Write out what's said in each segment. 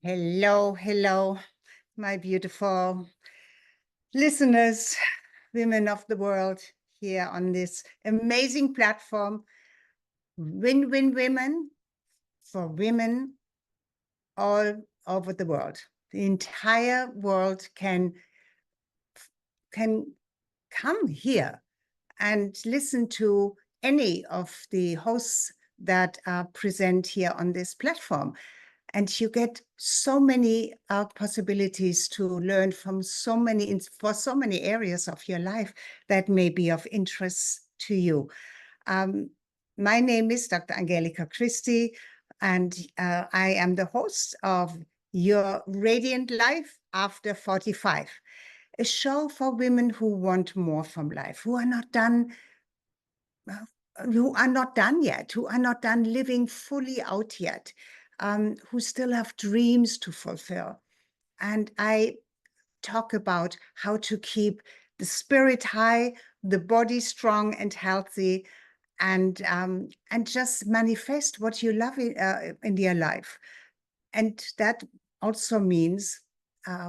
Hello, hello, my beautiful listeners, women of the world here on this amazing platform, Win-Win Women for women all over the world. The entire world can come here and listen to any of the hosts that are present here on this platform. And you get so many possibilities to learn from for so many areas of your life that may be of interest to you. My name is Dr. Angelika Christie, and I am the host of Your Radiant Life After 45, a show for women who want more from life, who are not done yet, who are not done living fully out yet, who still have dreams to fulfill. And I talk about how to keep the spirit high, the body strong and healthy, and just manifest what you love in your life. And that also means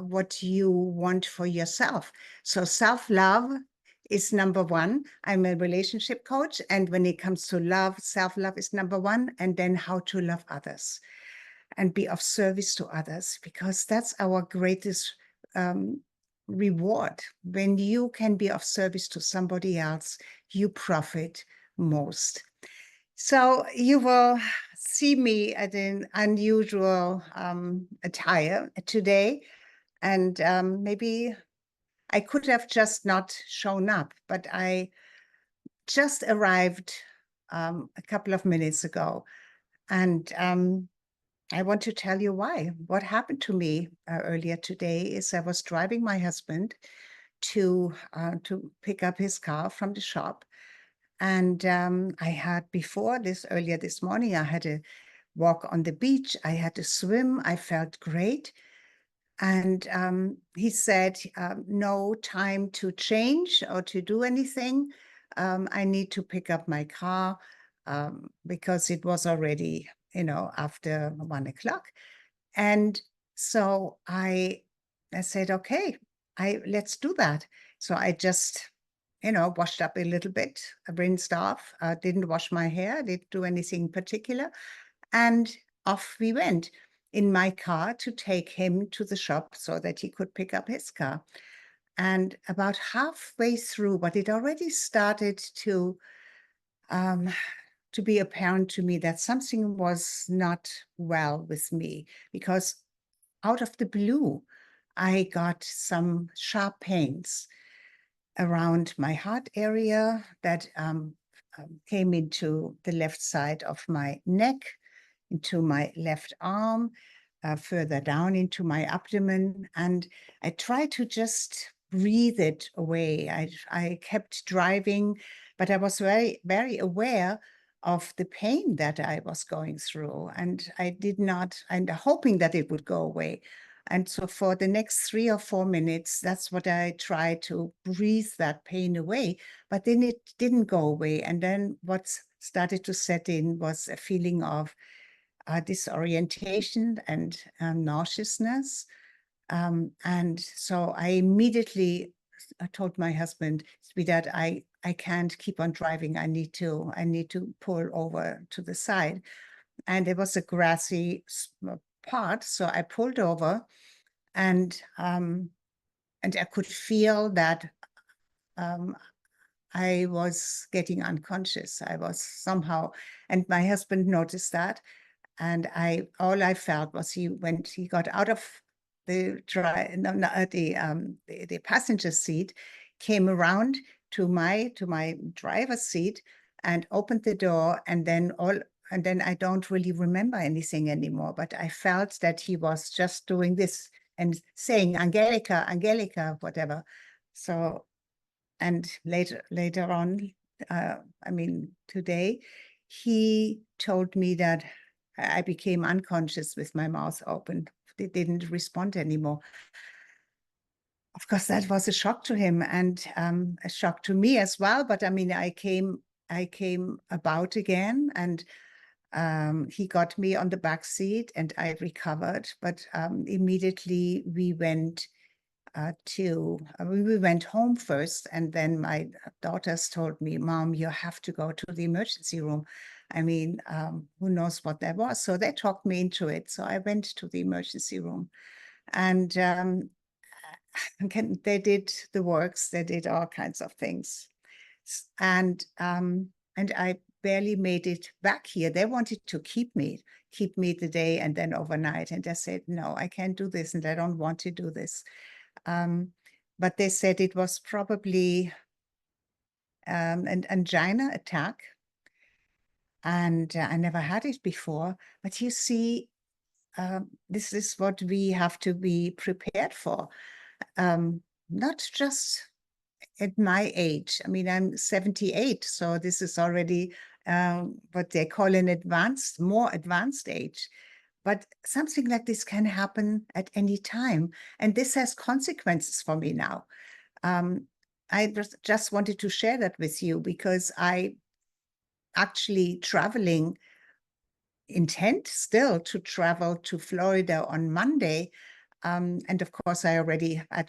what you want for yourself. So self-love is number one. I'm a relationship coach. And when it comes to love, self-love is number one. And then how to love others and be of service to others, because that's our greatest reward. When you can be of service to somebody else, you profit most. So you will see me at an unusual attire today. And maybe I could have just not shown up, but I just arrived a couple of minutes ago. And I want to tell you why. What happened to me earlier today is I was driving my husband to pick up his car from the shop. And I had earlier this morning, I had a walk on the beach. I had to swim. I felt great. And he said, no time to change or to do anything. I need to pick up my car because it was already, after 1 o'clock. And so I said, okay, let's do that. So I just, washed up a little bit, rinsed off, didn't wash my hair, didn't do anything particular. And off we went in my car to take him to the shop so that he could pick up his car. And about halfway through, but it already started to be apparent to me that something was not well with me, because out of the blue, I got some sharp pains around my heart area that came into the left side of my neck, into my left arm, further down into my abdomen. And I tried to just breathe it away. I kept driving, but I was very, very aware of the pain that I was going through. And and hoping that it would go away. And so for the next 3 or 4 minutes, that's what I tried to breathe that pain away. But then it didn't go away. And then what started to set in was a feeling of disorientation and nauseousness. And so I immediately told my husband, sweetheart, I can't keep on driving. I need to pull over to the side. And it was a grassy part. So I pulled over, and I could feel that I was getting unconscious. I was somehow, and my husband noticed that. And all I felt was he got out of the passenger seat, came around to my driver's seat and opened the door, and then I don't really remember anything anymore, but I felt that he was just doing this and saying, Angelika, Angelika, whatever. So, and later on, today, he told me that I became unconscious with my mouth open. They didn't respond anymore. Of course, that was a shock to him, and a shock to me as well. But I came about again, and He got me on the back seat and I recovered, but immediately we went we went home first, and then my daughters told me, Mom, you have to go to the emergency room. I mean, who knows what that was? So they talked me into it. So I went to the emergency room, and they did the works, they did all kinds of things. And I barely made it back here. They wanted to keep me the day and then overnight. And I said, no, I can't do this, and I don't want to do this. But they said it was probably an angina attack. And I never had it before. But you see, this is what we have to be prepared for. Not just at my age. I mean, I'm 78, so this is already what they call an more advanced age. But something like this can happen at any time. And this has consequences for me now. I just wanted to share that with you because I actually intend still to travel to Florida on Monday. And of course, I'd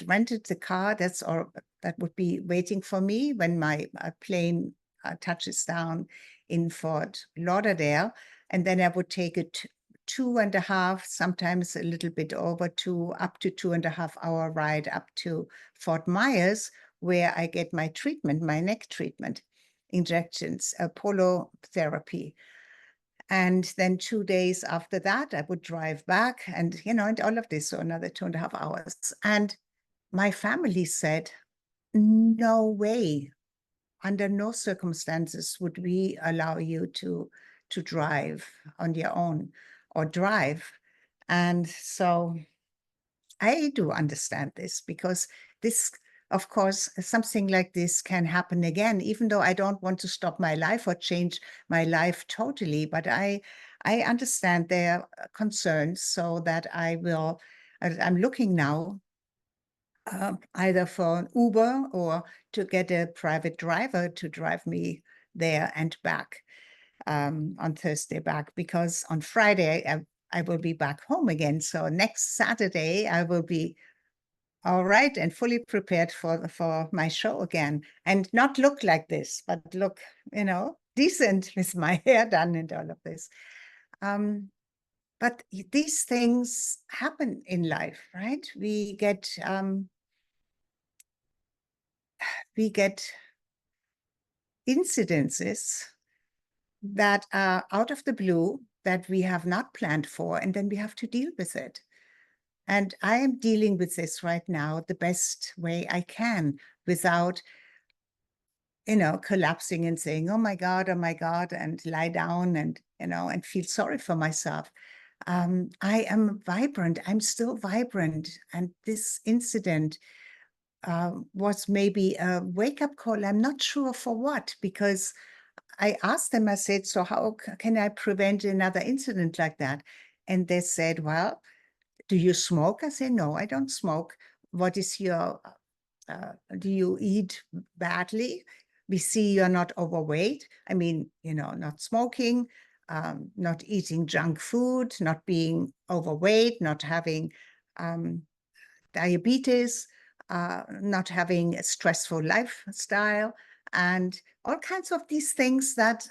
rented the car. That would be waiting for me when my plane touches down in Fort Lauderdale. And then I would take it 2.5, sometimes a little bit over up to 2.5 hour ride up to Fort Myers, where I get my treatment, my neck treatment, injections, polo therapy. And then 2 days after that, I would drive back and all of this, so another 2.5 hours. And my family said, no way, under no circumstances would we allow you to drive on your own or drive. And so I do understand this, because this, of course, something like this can happen again, even though I don't want to stop my life or change my life totally. But I understand their concerns, so that I'm looking now either for an Uber or to get a private driver to drive me there and back on Thursday back, because on Friday I will be back home again. So next Saturday I will be all right and fully prepared for my show again, and not look like this, but look, decent with my hair done and all of this. But these things happen in life, right? We get incidences that are out of the blue that we have not planned for, and then we have to deal with it. And I am dealing with this right now the best way I can, without, collapsing and saying, oh my God, and lie down and, and feel sorry for myself. I am vibrant. I'm still vibrant. And this incident was maybe a wake-up call. I'm not sure for what, because I asked them, I said, so how can I prevent another incident like that? And they said, well, do you smoke? I said, no, I don't smoke. What is do you eat badly? We see you're not overweight. I mean, not smoking, not eating junk food, not being overweight, not having diabetes, not having a stressful lifestyle, and all kinds of these things that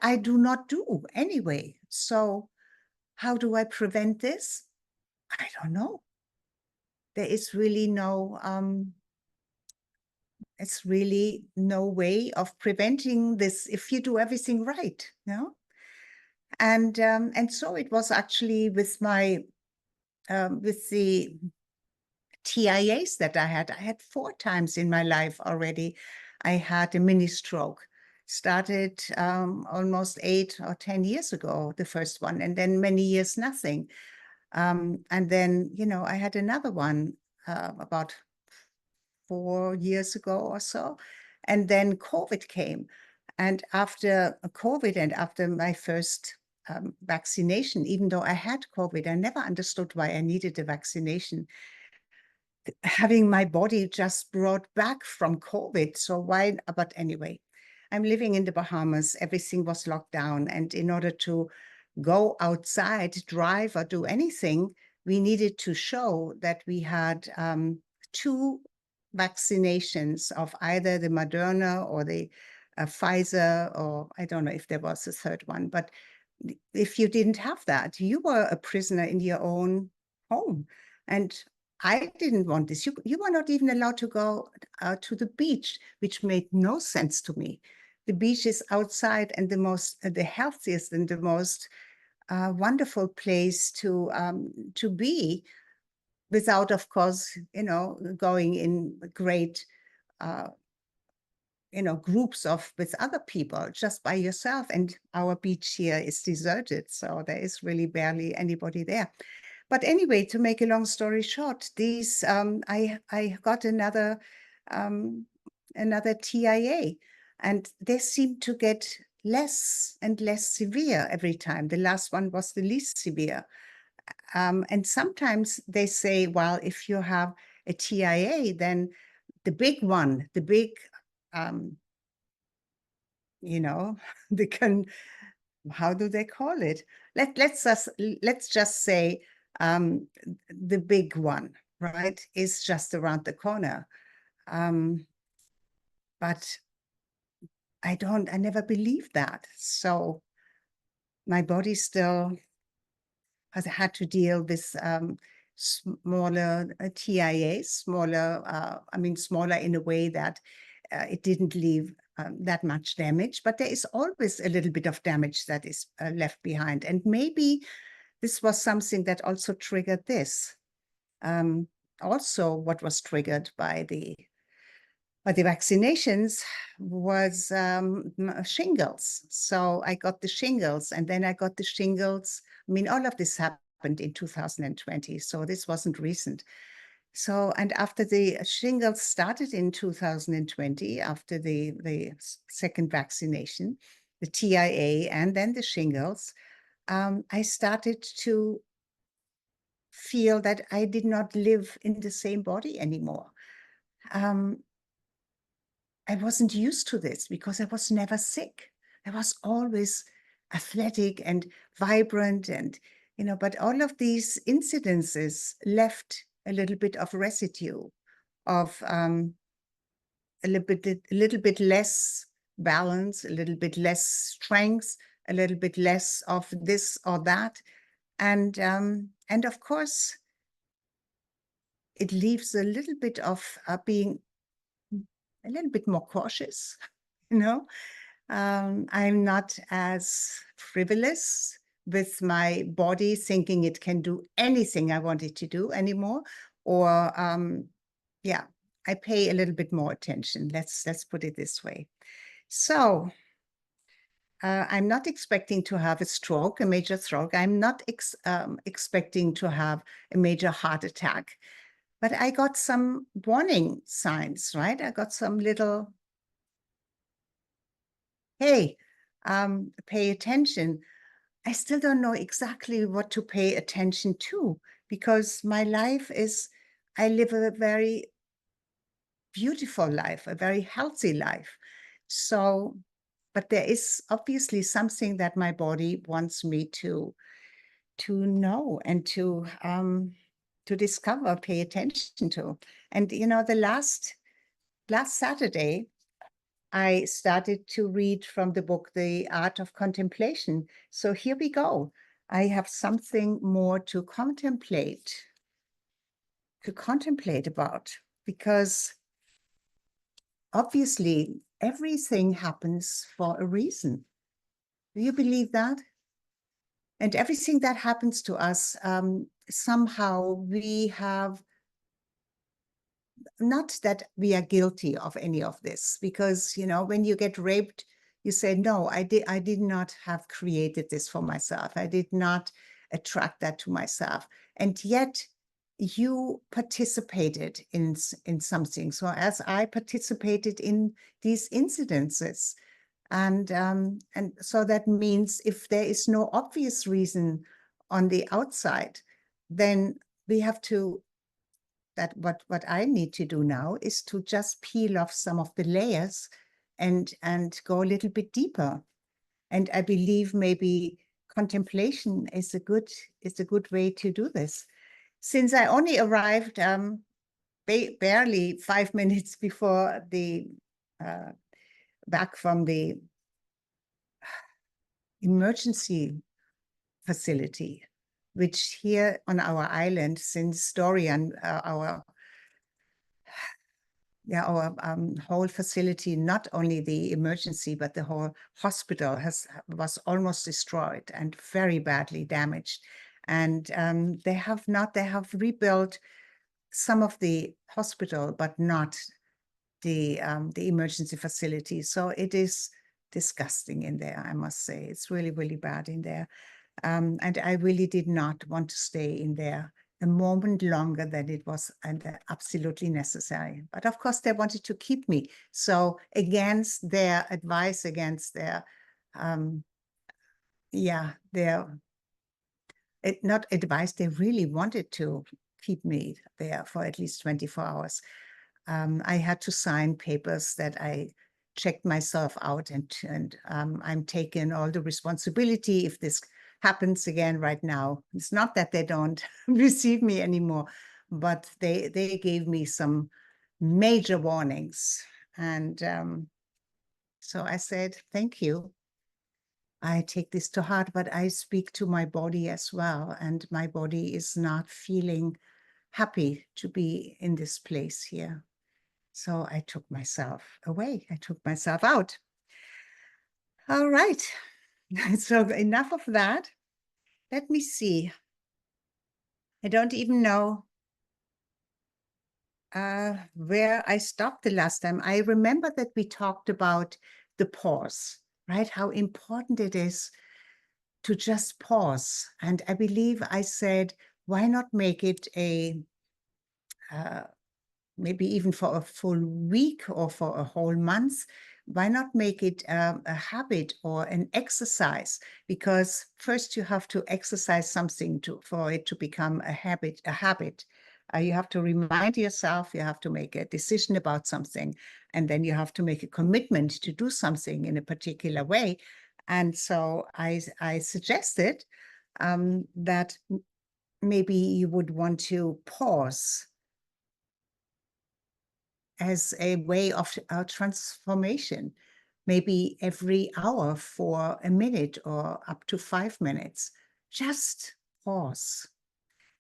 I do not do anyway. So how do I prevent this? I don't know. There is really it's really no way of preventing this if you do everything right, And so it was actually with with the TIAs that I had 4 times in my life already. I had a mini stroke. Started almost 8 or 10 years ago, the first one, and then many years nothing. And then, I had another one about 4 years ago or so. And then COVID came. And after COVID and after my first vaccination, even though I had COVID, I never understood why I needed a vaccination. Having my body just brought back from COVID. So why, but anyway. I'm living in the Bahamas. Everything was locked down. And in order to go outside, drive, or do anything, we needed to show that we had 2 vaccinations of either the Moderna or the Pfizer, or I don't know if there was a third one. But if you didn't have that, you were a prisoner in your own home. And I didn't want this. You were not even allowed to go to the beach, which made no sense to me. The beach is outside and the healthiest and the most wonderful place to be, without, of course, going in great, groups with other people, just by yourself. And our beach here is deserted, so there is really barely anybody there. But anyway, to make a long story short, I got another TIA, and they seem to get less and less severe every time. The last one was the least severe. And sometimes they say, well, if you have a TIA, then the big one, they can, how do they call it? Let's just say the big one, right, is just around the corner. But I never believed that. So my body still has had to deal with smaller TIAs, smaller in a way that it didn't leave that much damage, but there is always a little bit of damage that is left behind. And maybe this was something that also triggered this. Also, what was triggered by the vaccinations was shingles. So I got the shingles, and then I got the shingles. I mean, all of this happened in 2020, so this wasn't recent. So, and after the shingles started in 2020, after the second vaccination, the TIA, and then the shingles, I started to feel that I did not live in the same body anymore. I wasn't used to this because I was never sick. I was always athletic and vibrant, and but all of these incidences left a little bit of residue of a little bit less balance, a little bit less strength, a little bit less of this or that, and of course it leaves a little bit of being a little bit more cautious. I'm not as frivolous with my body, thinking it can do anything I want it to do anymore. Or yeah, I pay a little bit more attention. Let's put it this way. So I'm not expecting to have a major stroke. I'm not expecting to have a major heart attack. But I got some warning signs, right? I got some little, hey, pay attention. I still don't know exactly what to pay attention to, because my life is, I live a very beautiful life, a very healthy life. So, but there is obviously something that my body wants me to know and to discover, pay attention to. And the last Saturday, I started to read from the book, The Art of Contemplation. So here we go. I have something more to contemplate about, because obviously everything happens for a reason. Do you believe that? And everything that happens to us, somehow we have, not that we are guilty of any of this, because when you get raped, you say, no, I did not have created this for myself. I did not attract that to myself. And yet you participated in something. So as I participated in these incidences, and so that means if there is no obvious reason on the outside, then we have to, what I need to do now is to just peel off some of the layers and go a little bit deeper. And I believe maybe contemplation is a good way to do this. Since I only arrived barely 5 minutes before the back from the emergency facility, which here on our island, since Dorian, our whole facility, not only the emergency, but the whole hospital was almost destroyed and very badly damaged. And they have rebuilt some of the hospital, but not the emergency facility. So it is disgusting in there, I must say. It's really, really bad in there. And I really did not want to stay in there a moment longer than it was absolutely necessary. But of course, they wanted to keep me. So against their advice, against their, not advice, they really wanted to keep me there for at least 24 hours. I had to sign papers that I checked myself out, and I'm taking all the responsibility if this happens again right now. It's not that they don't receive me anymore, but they gave me some major warnings. And so I said, thank you. I take this to heart, but I speak to my body as well. And my body is not feeling happy to be in this place here. So I took myself away. I took myself out. All right. So enough of that. Let me see. I don't even know where I stopped the last time. I remember that we talked about the pause, right? How important it is to just pause. And I believe I said, why not make it a maybe even for a full week or for a whole month? Why not make it a habit or an exercise? Because first you have to exercise something for it to become a habit. You have to remind yourself, you have to make a decision about something, and then you have to make a commitment to do something in a particular way. And so I suggested that maybe you would want to pause as a way of transformation, maybe every hour for a minute or up to 5 minutes. Just pause.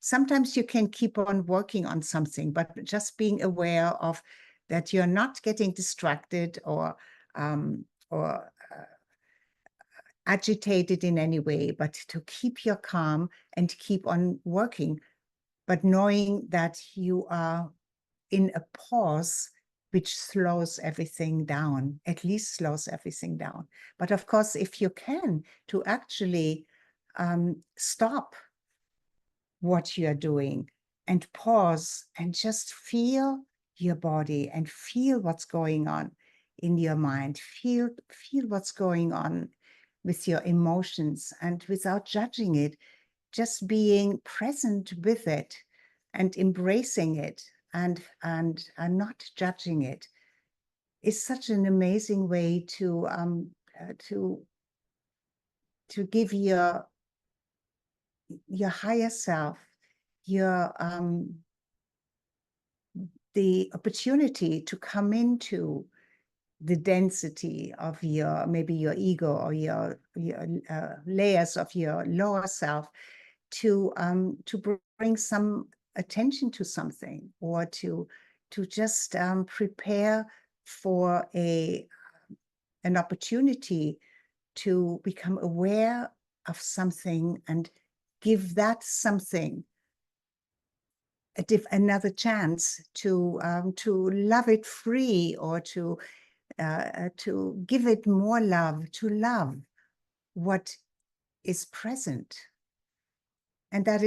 Sometimes you can keep on working on something, but just being aware of that you're not getting distracted or agitated in any way, but to keep your calm and keep on working, but knowing that you are in a pause which slows everything down, at least slows everything down. But of course, if you can, to actually stop what you're doing and pause and just feel your body and feel what's going on in your mind, feel what's going on with your emotions, and without judging it, just being present with it and embracing it and not judging it is such an amazing way to give your higher self the opportunity to come into the density of maybe your ego or your layers of your lower self, to bring some attention to something, or to just prepare for an opportunity to become aware of something and give that something another chance to love it free, or to give it more love, to love what is present. And that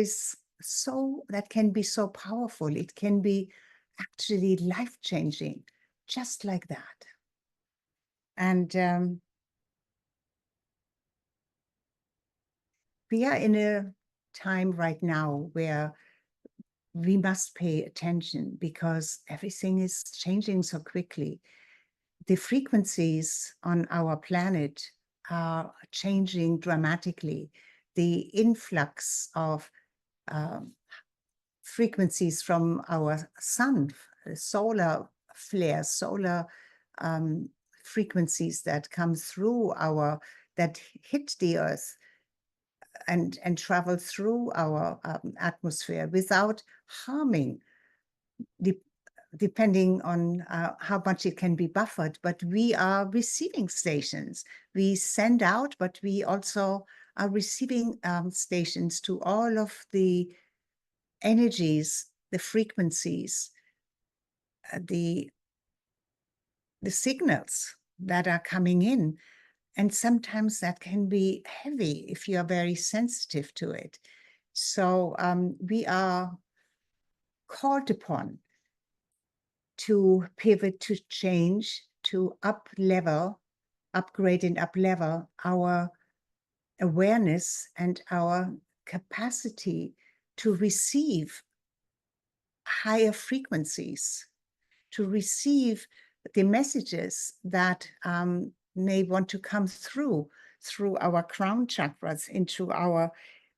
can be so powerful. It can be actually life-changing, just like that. And we are in a time right now where we must pay attention, because everything is changing so quickly. the frequencies on our planet are changing dramatically. The influx of frequencies from our sun, solar flares, solar frequencies that come through that hit the Earth and travel through our atmosphere without harming, depending on how much it can be buffered. But we are receiving stations. We send out, but we also are receiving stations to all of the energies, the frequencies, the signals that are coming in. And sometimes that can be heavy if you are very sensitive to it. So we are called upon to pivot, to change, to upgrade and up-level our awareness and our capacity to receive higher frequencies, to receive the messages that may want to come through our crown chakras, into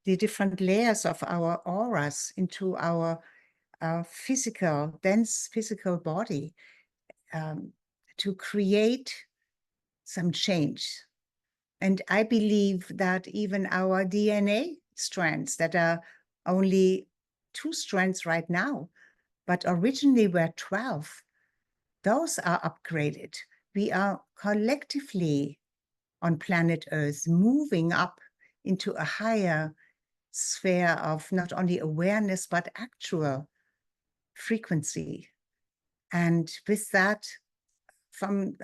the different layers of our auras, into our dense physical body, to create some change. And I believe that even our DNA strands, that are only 2 strands right now, but originally were 12, those are upgraded. We are collectively on planet Earth moving up into a higher sphere of not only awareness, but actual frequency. And with that, from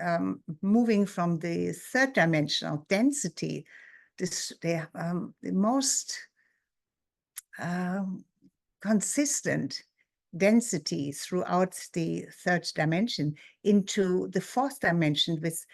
moving from the 3rd dimensional density, the most consistent density throughout the 3rd dimension, into the 4th dimension with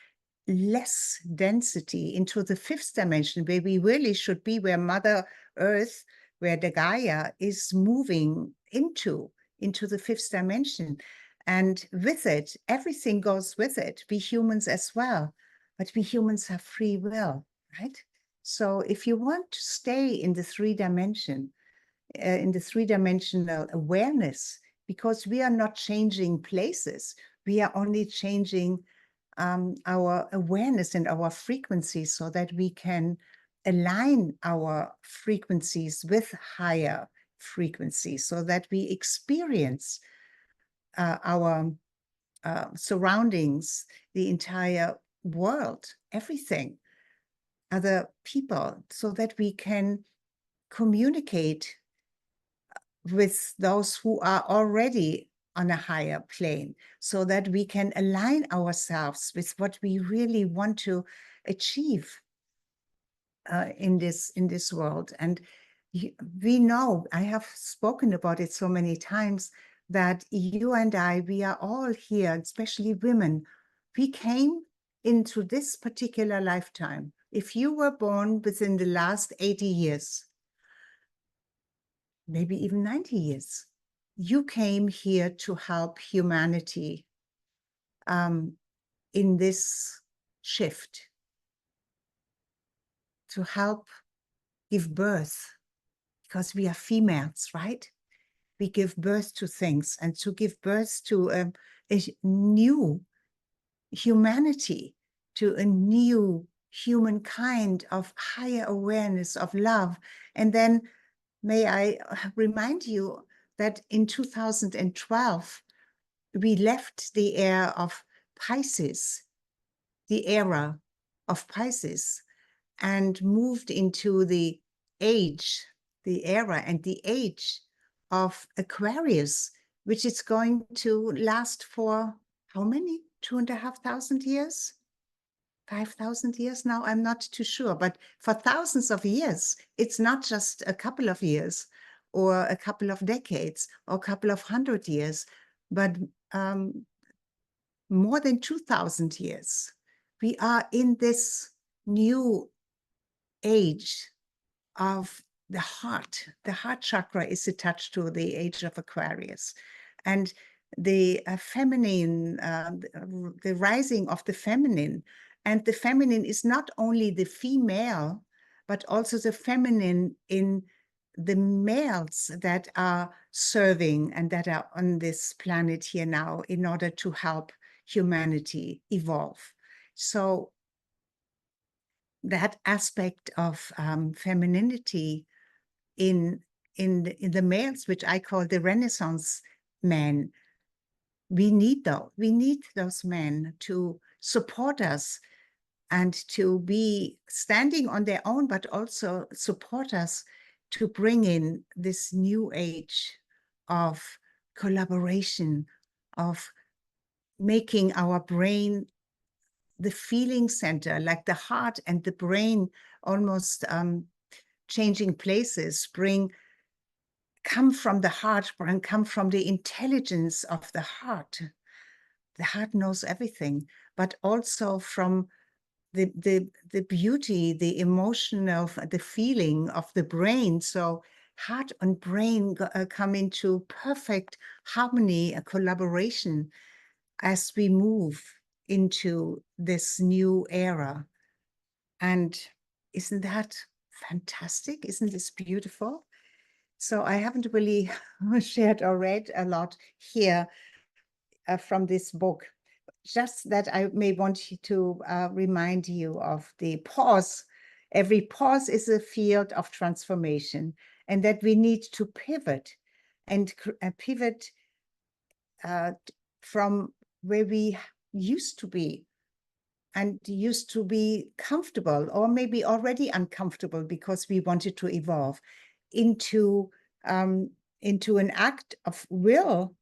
less density, into the 5th dimension, where we really should be, where Mother Earth, where the Gaia is moving into the 5th dimension. And with it, everything goes with it, we humans as well. But we humans have free will, right? So if you want to stay in the 3-dimensional awareness, because we are not changing places, we are only changing our awareness and our frequencies, so that we can align our frequencies with higher frequencies, so that we experience our surroundings, the entire world, everything, other people, so that we can communicate with those who are already on a higher plane, so that we can align ourselves with what we really want to achieve in this world. And we know, I have spoken about it so many times, that you and I, we are all here, especially women. We came into this particular lifetime. If you were born within the last 80 years, maybe even 90 years, you came here to help humanity in this shift, to help give birth, because we are females, right? We give birth to things, and to give birth to a new humanity, to a new humankind of higher awareness, of love. And then may I remind you that in 2012, we left the era of Pisces, and moved into the era and the age of Aquarius, which is going to last for how many? 2,500 years? 5,000 years now? I'm not too sure, but for thousands of years, it's not just a couple of years or a couple of decades or a couple of 100 years, but more than 2,000 years. We are in this new age of the heart. The heart chakra is attached to the age of Aquarius. And the feminine, the rising of the feminine. And the feminine is not only the female, but also the feminine in the males that are serving and that are on this planet here now in order to help humanity evolve. So that aspect of femininity in the males, which I call the Renaissance men, we need those men to support us and to be standing on their own, but also support us to bring in this new age of collaboration, of making our brain the feeling center, like the heart and the brain almost changing places, come from the heart and come from the intelligence of the heart. The heart knows everything, but also from the beauty, the emotional, the feeling of the brain. So heart and brain come into perfect harmony, a collaboration as we move into this new era. And isn't that fantastic? Isn't this beautiful? So I haven't really shared or read a lot here from this book. Just that I may want to remind you of the pause. Every pause is a field of transformation, and that we need to pivot and pivot from where we used to be and used to be comfortable, or maybe already uncomfortable because we wanted to evolve, into an act of will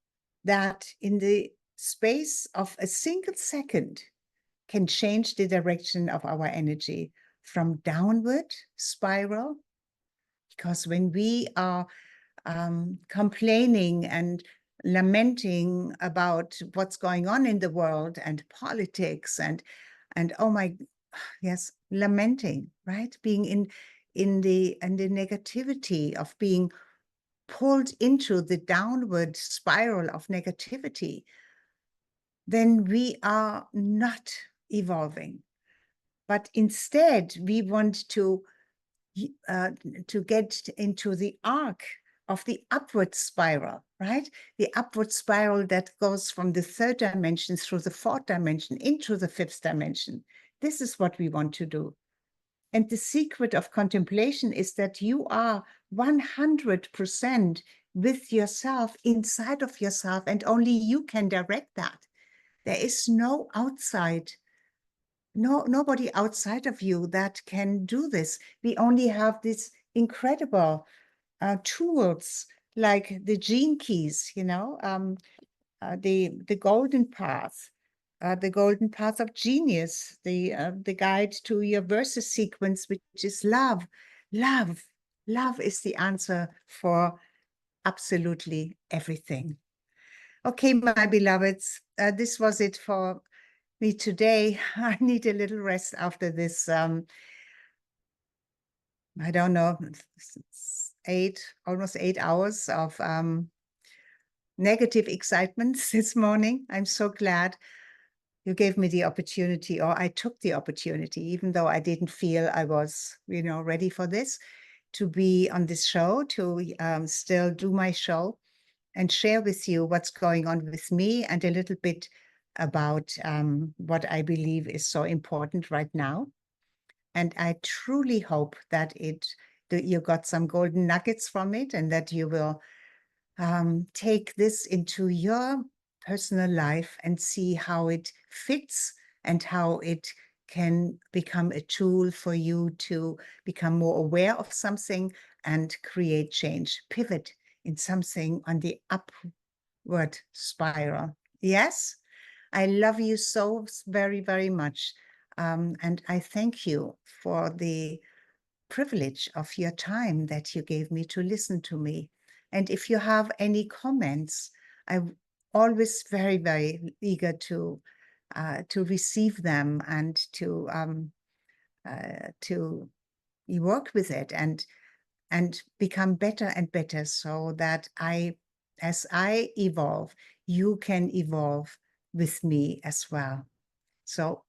that in the space of a single second can change the direction of our energy from downward spiral. Because when we are complaining and lamenting about what's going on in the world and politics and oh my, yes, lamenting, right? Being in the negativity of being pulled into the downward spiral of negativity, then we are not evolving. But instead, we want to get into the arc of the upward spiral, right? The upward spiral that goes from the third dimension through the fourth dimension into the fifth dimension. This is what we want to do. And the secret of contemplation is that you are 100% with yourself, inside of yourself, and only you can direct that. There is no outside, nobody outside of you that can do this. We only have these incredible tools like the gene keys, the golden path. The golden path of genius, the guide to your versus sequence, which is love. Love. Love is the answer for absolutely everything. Okay, my beloveds, this was it for me today. I need a little rest after this, I don't know, almost 8 hours of negative excitement this morning. I'm so glad you gave me the opportunity, or I took the opportunity, even though I didn't feel I was, ready for this, to be on this show, to still do my show and share with you what's going on with me and a little bit about what I believe is so important right now. And I truly hope that you got some golden nuggets from it, and that you will take this into your personal life and see how it fits and how it can become a tool for you to become more aware of something and create change, pivot in something on the upward spiral. Yes, I love you so very, very much. And I thank you for the privilege of your time that you gave me to listen to me. And if you have any comments, I'm always very, very eager to receive them and to work with it and become better and better, so that as I evolve, you can evolve with me as well. So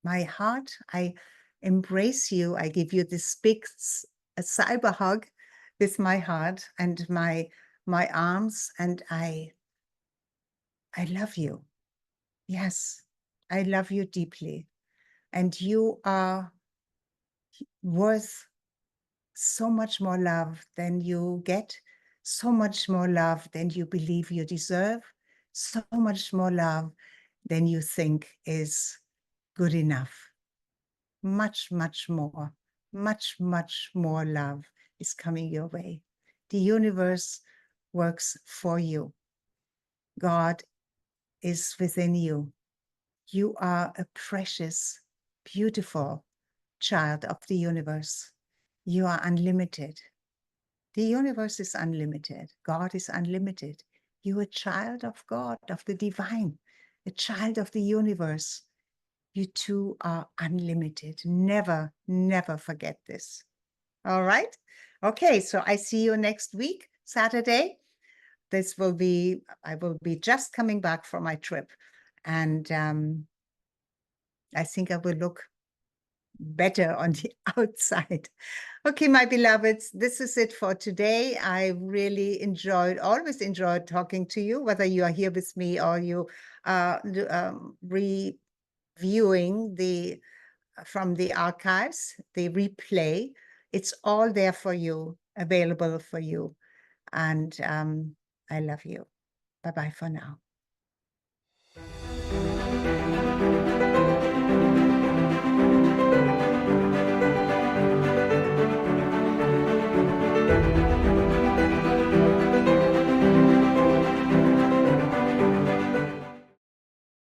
my heart, I embrace you. I give you this big a cyber hug with my heart and my arms, and I love you. Yes, I love you deeply. And you are worth so much more love than you get, so much more love than you believe you deserve, so much more love than you think is good enough. Much, much more, much more love is coming your way. The universe works for you. God is within you. You are a precious, beautiful child of the universe. You are unlimited. The universe is unlimited. God is unlimited. You're a child of God, of the divine, a child of the universe. You too are unlimited. Never, never forget this. All right. Okay. So I see you next week, Saturday. I will be just coming back from my trip. And I think I will look better on the outside. Okay, my beloveds, this is it for today. I really always enjoyed talking to you, whether you are here with me or you are reviewing from the archives, the replay. It's all there for you, available for you. And I love you. Bye-bye for now.